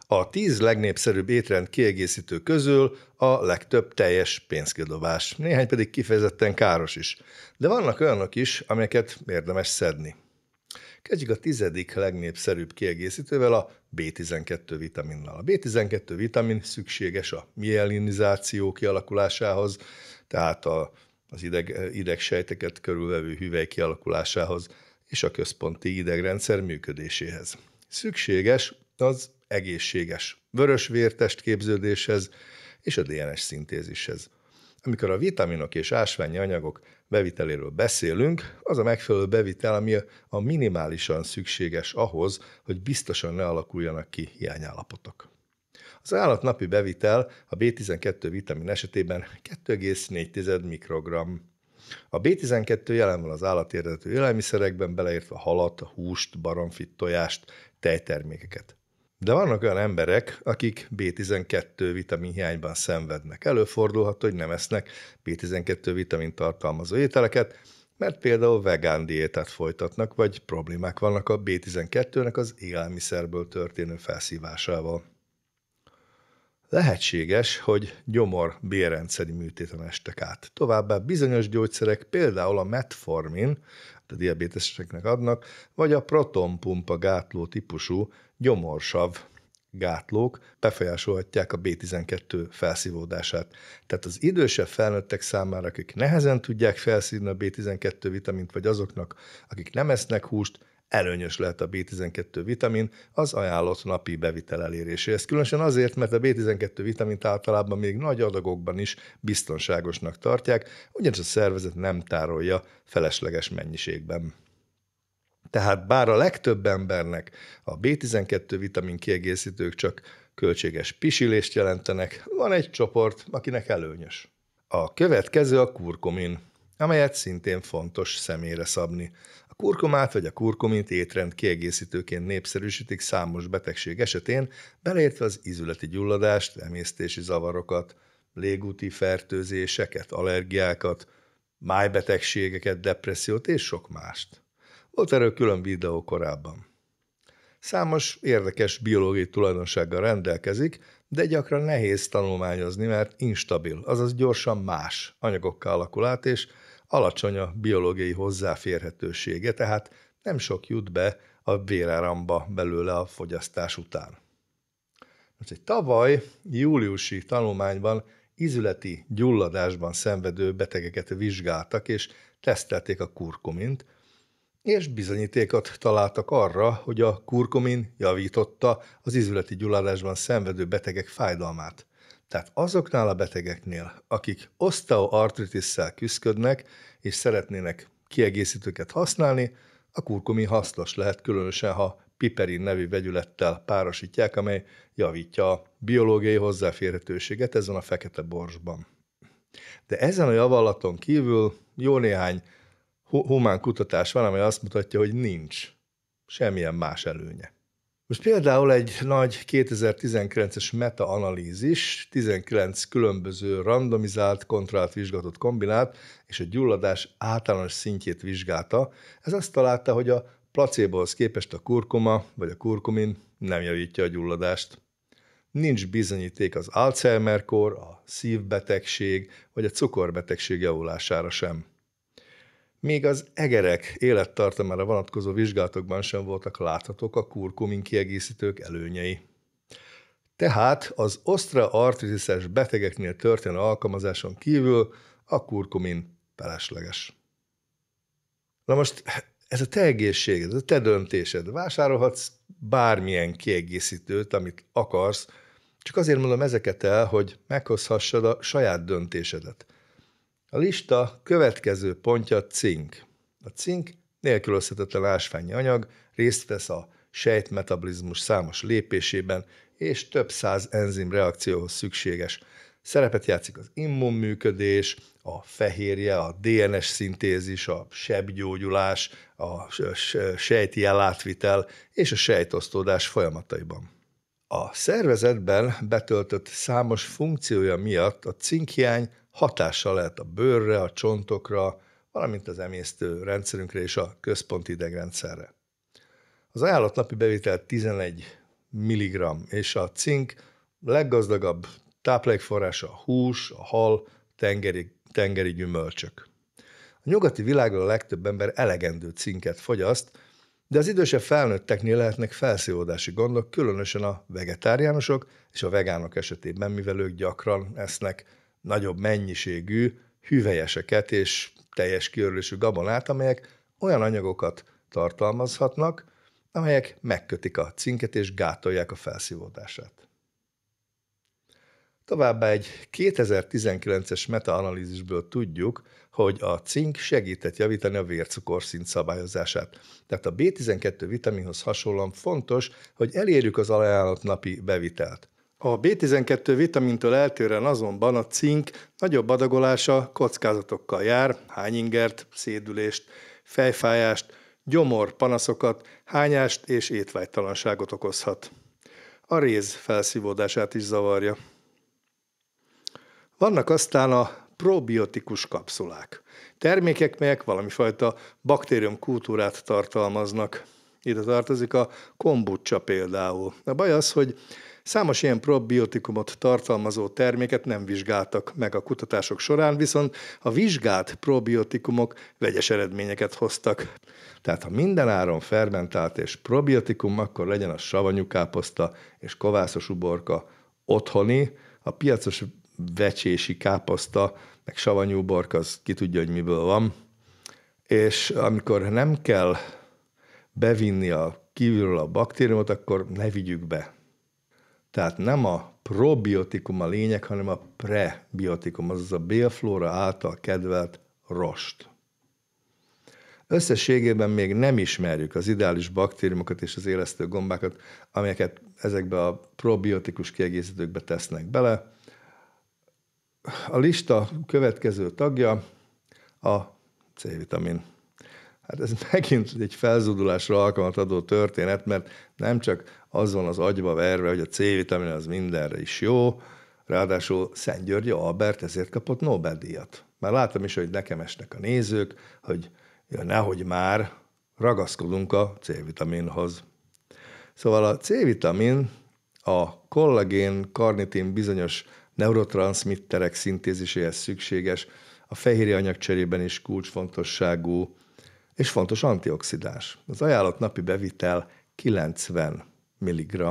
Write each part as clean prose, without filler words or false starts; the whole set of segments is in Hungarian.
A 10 legnépszerűbb étrend kiegészítő közül a legtöbb teljes pénzkidobás, néhány pedig kifejezetten káros is. De vannak olyanok is, amelyeket érdemes szedni. Kezdjük a 10. legnépszerűbb kiegészítővel, a B12 vitaminnal. A B12 vitamin szükséges a mielinizáció kialakulásához, tehát az idegsejteket körülvevő hüvely kialakulásához és a központi idegrendszer működéséhez. Szükséges az egészséges vörösvértest képződéshez és a DNS szintézishez. Amikor a vitaminok és ásványi anyagok beviteléről beszélünk, az a megfelelő bevitel, ami a minimálisan szükséges ahhoz, hogy biztosan ne alakuljanak ki hiányállapotok. Az állatnapi bevitel a B12 vitamin esetében 2,4 mikrogramm. A B12 jelen van az állati eredetű élelmiszerekben, beleértve halat, húst, baromfit, tojást, tejtermékeket. De vannak olyan emberek, akik B12 vitamin hiányban szenvednek. Előfordulhat, hogy nem esznek B12 vitamin tartalmazó ételeket, mert például vegán diétát folytatnak, vagy problémák vannak a B12-nek az élelmiszerből történő felszívásával. Lehetséges, hogy gyomor-bélrendszeri műtéten estek át. Továbbá bizonyos gyógyszerek, például a metformin, a diabéteseknek adnak, vagy a protonpumpa gátló típusú gyomorsav gátlók befolyásolhatják a B12 felszívódását. Tehát az idősebb felnőttek számára, akik nehezen tudják felszívni a B12 vitamint, vagy azoknak, akik nem esznek húst, előnyös lehet a B12 vitamin az ajánlott napi bevitel eléréséhez. Különösen azért, mert a B12 vitamint általában még nagy adagokban is biztonságosnak tartják, ugyanis a szervezet nem tárolja felesleges mennyiségben. Tehát bár a legtöbb embernek a B12 vitamin kiegészítők csak költséges pisilést jelentenek, van egy csoport, akinek előnyös. A következő a kurkumin, amelyet szintén fontos személyre szabni. A kurkumát vagy a kurkumint étrend kiegészítőként népszerűsítik számos betegség esetén, beleértve az ízületi gyulladást, emésztési zavarokat, légúti fertőzéseket, allergiákat, májbetegségeket, depressziót és sok mást. Volt erről külön videó korábban. Számos érdekes biológiai tulajdonsággal rendelkezik, de gyakran nehéz tanulmányozni, mert instabil, azaz gyorsan más anyagokkal alakul át, és alacsony a biológiai hozzáférhetősége, tehát nem sok jut be a véráramba belőle a fogyasztás után. Most egy tavaly júliusi tanulmányban ízületi gyulladásban szenvedő betegeket vizsgáltak, és tesztelték a kurkumint, és bizonyítékot találtak arra, hogy a kurkumin javította az ízületi gyulladásban szenvedő betegek fájdalmát. Tehát azoknál a betegeknél, akik oszteoartritisszel küszködnek, és szeretnének kiegészítőket használni, a kurkumin hasznos lehet, különösen ha piperin nevű vegyülettel párosítják, amely javítja a biológiai hozzáférhetőséget, ez van a fekete borsban. De ezen a javallaton kívül jó néhány humán kutatás van, amely azt mutatja, hogy nincs semmilyen más előnye. Most például egy nagy 2019-es meta-analízis 19 különböző randomizált, kontrollált vizsgálatot kombinált, és a gyulladás általános szintjét vizsgálta. Ez azt találta, hogy a placebohoz képest a kurkuma vagy a kurkumin nem javítja a gyulladást. Nincs bizonyíték az Alzheimer-kór, a szívbetegség vagy a cukorbetegség javulására sem. Még az egerek élettartamára vonatkozó vizsgálatokban sem voltak láthatók a kurkumin kiegészítők előnyei. Tehát az oszteoartritises betegeknél történő alkalmazáson kívül a kurkumin felesleges. Na most ez a te egészséged, ez a te döntésed. Vásárolhatsz bármilyen kiegészítőt, amit akarsz, csak azért mondom ezeket el, hogy meghozhassad a saját döntésedet. A lista következő pontja a cink. A cink nélkülözhetetlen ásványi anyag, részt vesz a sejtmetabolizmus számos lépésében, és több száz enzim reakcióhoz szükséges. Szerepet játszik az immunműködés, a fehérje, a DNS szintézis, a sebgyógyulás, a sejti ellátvitel és a sejtosztódás folyamataiban. A szervezetben betöltött számos funkciója miatt a cinkhiány hatással lehet a bőrre, a csontokra, valamint az emésztő rendszerünkre és a központi idegrendszerre. Az ajánlott napi bevitel 11 milligramm, és a cink leggazdagabb táplálékforrása a hús, a hal, tengeri gyümölcsök. A nyugati világon a legtöbb ember elegendő cinket fogyaszt, de az idősebb felnőtteknél lehetnek felszívódási gondok, különösen a vegetáriánusok és a vegánok esetében, mivel ők gyakran esznek nagyobb mennyiségű hüvelyeseket és teljes kiörlésű gabonát, amelyek olyan anyagokat tartalmazhatnak, amelyek megkötik a cinket és gátolják a felszívódását. Továbbá egy 2019-es metaanalízisből tudjuk, hogy a cink segített javítani a vércukorszint szabályozását. Tehát a B12 vitaminhoz hasonlóan fontos, hogy elérjük az ajánlott napi bevitelt. A B12 vitamintól eltérően azonban a cink nagyobb adagolása kockázatokkal jár, hányingert, szédülést, fejfájást, gyomorpanaszokat, hányást és étvágytalanságot okozhat. A réz felszívódását is zavarja. Vannak aztán a probiotikus kapszulák. Termékek, melyek valamifajta baktériumkultúrát tartalmaznak. Ide tartozik a kombucha például. A baj az, hogy számos ilyen probiotikumot tartalmazó terméket nem vizsgáltak meg a kutatások során, viszont a vizsgált probiotikumok vegyes eredményeket hoztak. Tehát ha mindenáron fermentált és probiotikum, akkor legyen a savanyú káposzta és kovászos uborka otthoni, a piacos vecsési káposzta, meg savanyú uborka, az ki tudja, hogy miből van. És amikor nem kell bevinni a kívülről a baktériumot, akkor ne vigyük be. Tehát nem a probiotikum a lényeg, hanem a prebiotikum, azaz a bélflóra által kedvelt rost. Összességében még nem ismerjük az ideális baktériumokat és az élesztő gombákat, amelyeket ezekbe a probiotikus kiegészítőkbe tesznek bele. A lista következő tagja a C-vitamin. Hát ez megint egy felzúdulásra alkalmat adó történet, mert nem csak az van az agyba verve, hogy a C-vitamin az mindenre is jó, ráadásul Szent György Albert ezért kapott Nobel-díjat. Már láttam is, hogy nekem esnek a nézők, hogy nehogy már ragaszkodunk a C-vitaminhoz. Szóval a C-vitamin a kollagén, karnitin bizonyos neurotranszmitterek szintéziséhez szükséges, a fehérje anyagcserében is kulcsfontosságú, és fontos antioxidáns. Az ajánlott napi bevitel 90 mg,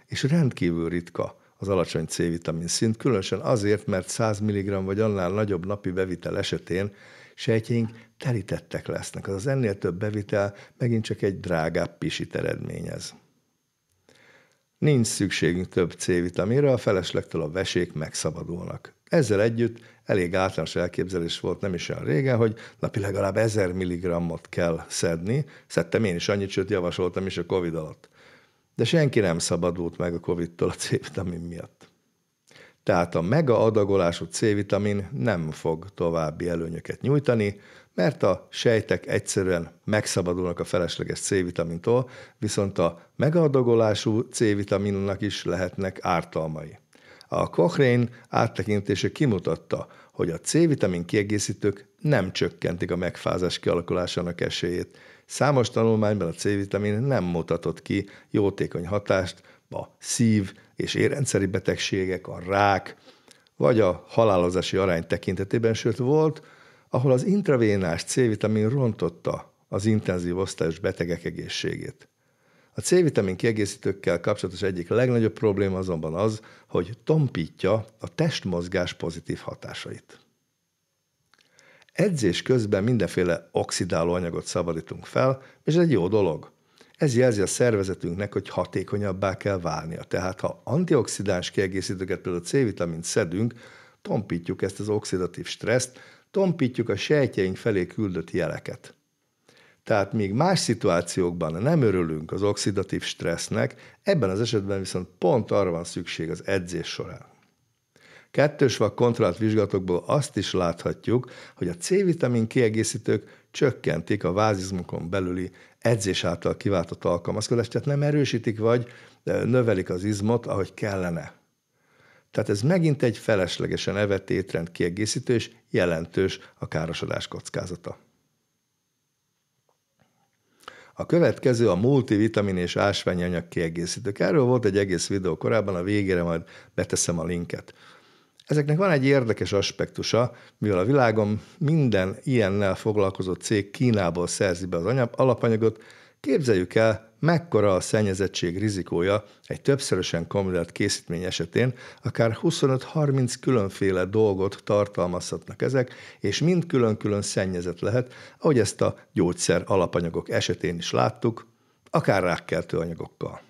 és rendkívül ritka az alacsony C-vitamin szint, különösen azért, mert 100 mg vagy annál nagyobb napi bevitel esetén sejtjeink telítettek lesznek. Az ennél több bevitel megint csak egy drágább pisit eredményez. Nincs szükségünk több C-vitaminra, a feleslegtől a vesék megszabadulnak. Ezzel együtt elég általános elképzelés volt nem is olyan régen, hogy napi legalább 1000 mg-ot kell szedni. Szedtem én is annyit, sőt javasoltam is a Covid alatt. De senki nem szabadult meg a Covid-tól a C-vitamin miatt. Tehát a mega adagolású C-vitamin nem fog további előnyöket nyújtani, mert a sejtek egyszerűen megszabadulnak a felesleges C-vitamintól, viszont a megaadagolású C-vitaminnak is lehetnek ártalmai. A Cochrane áttekintése kimutatta, hogy a C-vitamin kiegészítők nem csökkentik a megfázás kialakulásának esélyét. Számos tanulmányban a C-vitamin nem mutatott ki jótékony hatást a szív- és érrendszeri betegségek, a rák vagy a halálozási arány tekintetében, sőt volt, ahol az intravénás C-vitamin rontotta az intenzív osztályos betegek egészségét. A C-vitamin kiegészítőkkel kapcsolatos egyik legnagyobb probléma azonban az, hogy tompítja a testmozgás pozitív hatásait. Edzés közben mindenféle oxidáló anyagot szabadítunk fel, és ez egy jó dolog. Ez jelzi a szervezetünknek, hogy hatékonyabbá kell válnia. Tehát ha antioxidáns kiegészítőket, például C-vitamint szedünk, tompítjuk ezt az oxidatív stresszt, tompítjuk a sejtjeink felé küldött jeleket. Tehát míg más szituációkban nem örülünk az oxidatív stressznek, ebben az esetben viszont pont arra van szükség az edzés során. Kettős vak kontrollált vizsgálatokból azt is láthatjuk, hogy a C-vitamin kiegészítők csökkentik a vázizmokon belüli edzés által kiváltott alkalmazkodást, tehát nem erősítik vagy növelik az izmot, ahogy kellene. Tehát ez megint egy feleslegesen evett étrend kiegészítő, és jelentős a károsodás kockázata. A következő a multivitamin és ásványi anyag kiegészítők. Erről volt egy egész videó korábban, a végére majd beteszem a linket. Ezeknek van egy érdekes aspektusa, mivel a világon minden ilyennel foglalkozó cég Kínából szerzi be az alapanyagot, képzeljük el, mekkora a szennyezettség rizikója egy többszörösen kombinált készítmény esetén, akár 25-30 különféle dolgot tartalmazhatnak ezek, és mind külön-külön szennyezett lehet, ahogy ezt a gyógyszer alapanyagok esetén is láttuk, akár rákkeltő anyagokkal.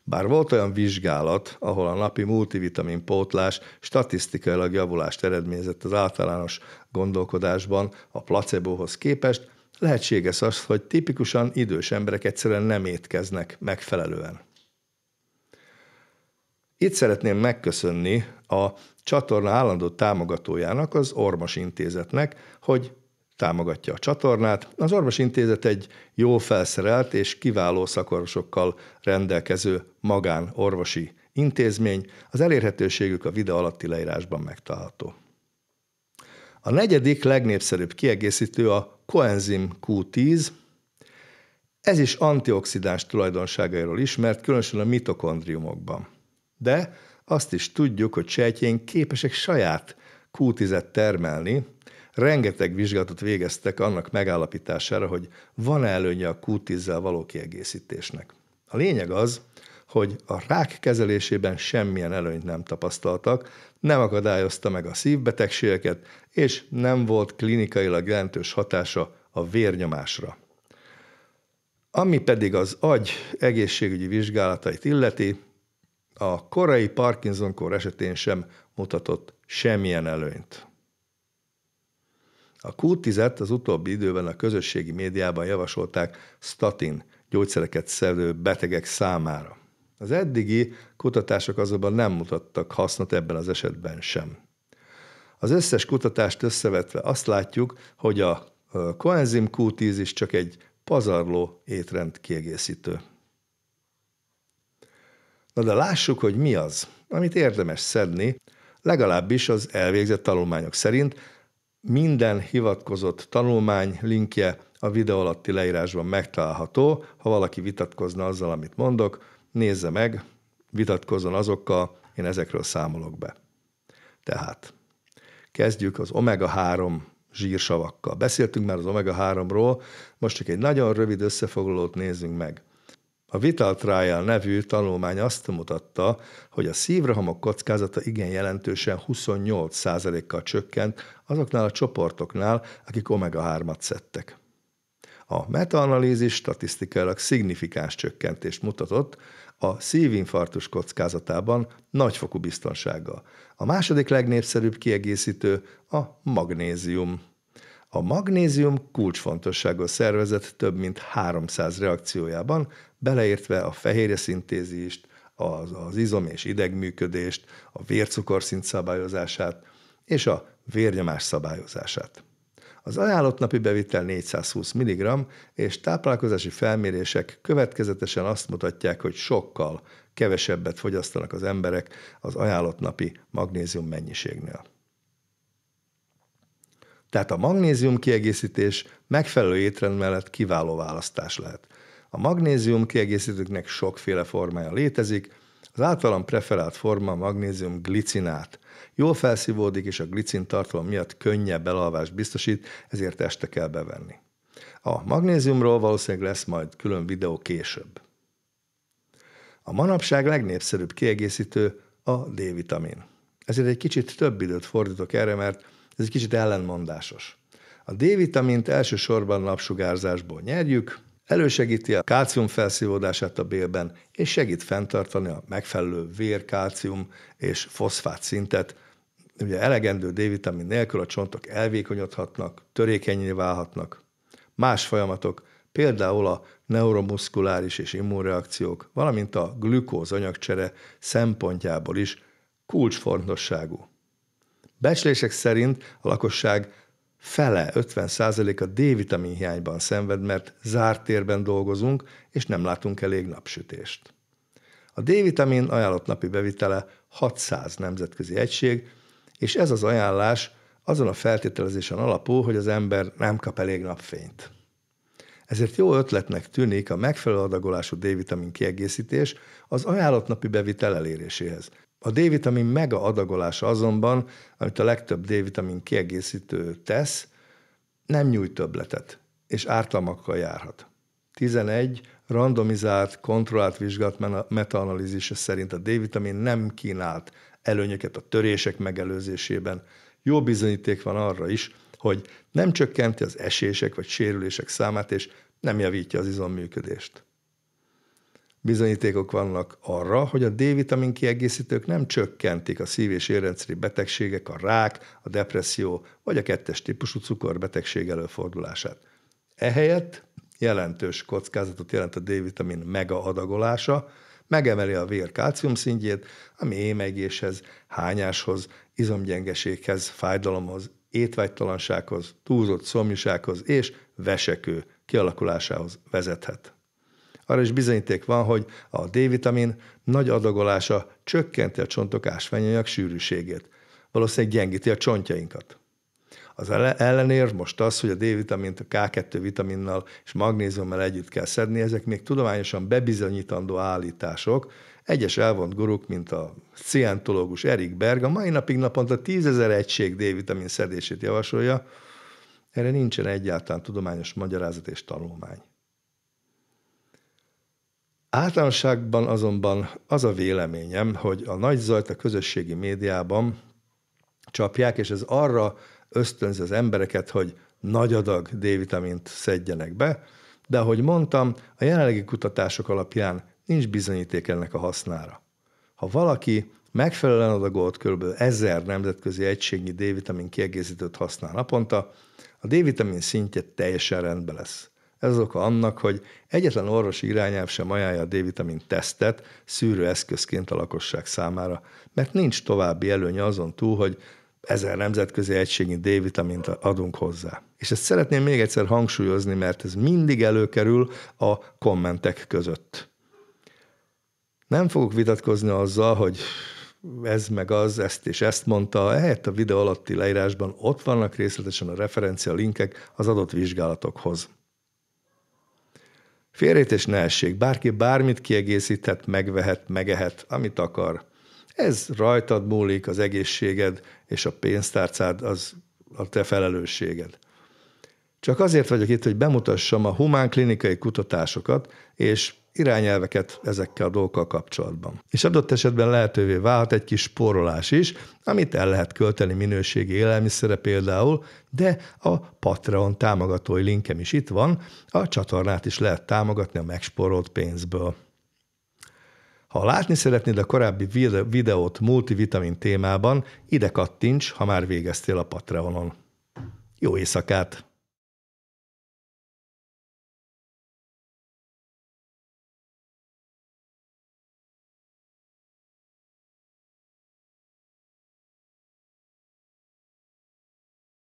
Bár volt olyan vizsgálat, ahol a napi multivitamin pótlás statisztikailag javulást eredményezett az általános gondolkodásban a placebóhoz képest, lehetséges az, hogy tipikusan idős emberek egyszerűen nem étkeznek megfelelően. Itt szeretném megköszönni a csatorna állandó támogatójának, az Ormos Intézetnek, hogy támogatja a csatornát. Az Ormos Intézet egy jól felszerelt és kiváló szakorvosokkal rendelkező magánorvosi intézmény, az elérhetőségük a videó alatti leírásban megtalálható. A negyedik legnépszerűbb kiegészítő a koenzim Q10. Ez is antioxidáns tulajdonságairól ismert, különösen a mitokondriumokban. De azt is tudjuk, hogy sejtjeink képesek saját Q10-et termelni. Rengeteg vizsgálatot végeztek annak megállapítására, hogy van-e előnye a Q10-zel való kiegészítésnek. A lényeg az, hogy a rák kezelésében semmilyen előnyt nem tapasztaltak, nem akadályozta meg a szívbetegségeket, és nem volt klinikailag jelentős hatása a vérnyomásra. Ami pedig az agy egészségügyi vizsgálatait illeti, a korai Parkinson-kór esetén sem mutatott semmilyen előnyt. A Q10-et az utóbbi időben a közösségi médiában javasolták statin gyógyszereket szedő betegek számára. Az eddigi kutatások azonban nem mutattak hasznot ebben az esetben sem. Az összes kutatást összevetve azt látjuk, hogy a koenzim Q10 is csak egy pazarló étrend kiegészítő. Na de lássuk, hogy mi az, amit érdemes szedni, legalábbis az elvégzett tanulmányok szerint. Minden hivatkozott tanulmány linkje a videó alatti leírásban megtalálható. Ha valaki vitatkozna azzal, amit mondok, nézze meg, vitatkozzon azokkal, én ezekről számolok be. Tehát kezdjük az omega-3 zsírsavakkal. Beszéltünk már az omega-3-ról, most csak egy nagyon rövid összefoglalót nézzünk meg. A Vital Trial nevű tanulmány azt mutatta, hogy a szívrohamok kockázata igen jelentősen 28%-kal csökkent azoknál a csoportoknál, akik omega-3-at szedtek. A metaanalízis statisztikailag szignifikáns csökkentést mutatott a szívinfarktus kockázatában nagyfokú biztonsággal. A második legnépszerűbb kiegészítő a magnézium. A magnézium kulcsfontosságú szervezet több mint 300 reakciójában, beleértve a fehérjeszintézist, az izom- és idegműködést, a vércukorszint szabályozását és a vérnyomás szabályozását. Az ajánlott napi bevitel 420 mg, és táplálkozási felmérések következetesen azt mutatják, hogy sokkal kevesebbet fogyasztanak az emberek az ajánlott napi magnézium mennyiségnél. Tehát a magnézium kiegészítés megfelelő étrend mellett kiváló választás lehet. A magnézium kiegészítőknek sokféle formája létezik, az általam preferált forma a magnézium glicinát. Jól felszívódik, és a glicin tartalom miatt könnyebb elalvást biztosít, ezért este kell bevenni. A magnéziumról valószínűleg lesz majd külön videó később. A manapság legnépszerűbb kiegészítő a D-vitamin. Ezért egy kicsit több időt fordítok erre, mert ez egy kicsit ellenmondásos. A D-vitamint elsősorban napsugárzásból nyerjük, elősegíti a kálcium felszívódását a bélben, és segít fenntartani a megfelelő vér-kálcium és foszfát szintet. Ugye elegendő D-vitamin nélkül a csontok elvékonyodhatnak, törékenyé válhatnak. Más folyamatok, például a neuromuszkuláris és immunreakciók, valamint a glükóz anyagcsere szempontjából is kulcsfontosságú. Becslések szerint a lakosság fele, 50%-a D-vitamin hiányban szenved, mert zárt térben dolgozunk, és nem látunk elég napsütést. A D-vitamin ajánlott napi bevitele 600 nemzetközi egység, és ez az ajánlás azon a feltételezésen alapul, hogy az ember nem kap elég napfényt. Ezért jó ötletnek tűnik a megfelelő adagolású D-vitamin kiegészítés az ajánlott napi bevitel eléréséhez. A D-vitamin mega adagolása azonban, amit a legtöbb D-vitamin kiegészítő tesz, nem nyújt többletet, és ártalmakkal járhat. 11. Randomizált, kontrollált vizsgálat metaanalízise szerint a D-vitamin nem kínált előnyöket a törések megelőzésében. Jó bizonyíték van arra is, hogy nem csökkenti az esések vagy sérülések számát, és nem javítja az izomműködést. Bizonyítékok vannak arra, hogy a D-vitamin kiegészítők nem csökkentik a szív- és érrendszeri betegségek, a rák, a depresszió vagy a 2-es típusú cukorbetegség előfordulását. Ehelyett jelentős kockázatot jelent a D-vitamin mega adagolása, megemeli a vér kálcium szintjét, ami émegéshez, hányáshoz, izomgyengeséghez, fájdalomhoz, étvágytalansághoz, túlzott szomjúsághoz és vesekő kialakulásához vezethet. Arra is bizonyíték van, hogy a D-vitamin nagy adagolása csökkenti a csontok ásványanyag sűrűségét. Valószínűleg gyengíti a csontjainkat. Az ellenérv most az, hogy a D-vitamint a K2 vitaminnal és magnéziummal együtt kell szedni, ezek még tudományosan bebizonyítandó állítások. Egyes elvont guruk, mint a szientológus Erik Berg a mai napig naponta 10 000 egység D-vitamin szedését javasolja. Erre nincsen egyáltalán tudományos magyarázat és tanulmány. Általánosságban azonban az a véleményem, hogy a nagy zajt a közösségi médiában csapják, és ez arra ösztönzi az embereket, hogy nagy adag D-vitamint szedjenek be, de ahogy mondtam, a jelenlegi kutatások alapján nincs bizonyíték ennek a hasznára. Ha valaki megfelelően adagolt kb. 1000 nemzetközi egységnyi D-vitamin kiegészítőt használ naponta, a D-vitamin szintje teljesen rendben lesz. Ez az oka annak, hogy egyetlen orvosi irányelv sem ajánlja a D-vitamin tesztet szűrő eszközként a lakosság számára, mert nincs további előnye azon túl, hogy 1000 nemzetközi egységnyi D-vitamint adunk hozzá. És ezt szeretném még egyszer hangsúlyozni, mert ez mindig előkerül a kommentek között. Nem fogok vitatkozni azzal, hogy ez meg az, ezt és ezt mondta, ehelyett a videó alatti leírásban ott vannak részletesen a referencia linkek az adott vizsgálatokhoz. Félreértés ne essék, bárki bármit kiegészíthet, megvehet, megehet, amit akar. Ez rajtad múlik, az egészséged és a pénztárcád az a te felelősséged. Csak azért vagyok itt, hogy bemutassam a humán klinikai kutatásokat és irányelveket ezekkel a dolgokkal kapcsolatban. És adott esetben lehetővé válhat egy kis spórolás is, amit el lehet költeni minőségi élelmiszerre például, de a Patreon támogatói linkem is itt van, a csatornát is lehet támogatni a megspórolt pénzből. Ha látni szeretnéd a korábbi videót multivitamin témában, ide kattints, ha már végeztél a Patreonon. Jó éjszakát!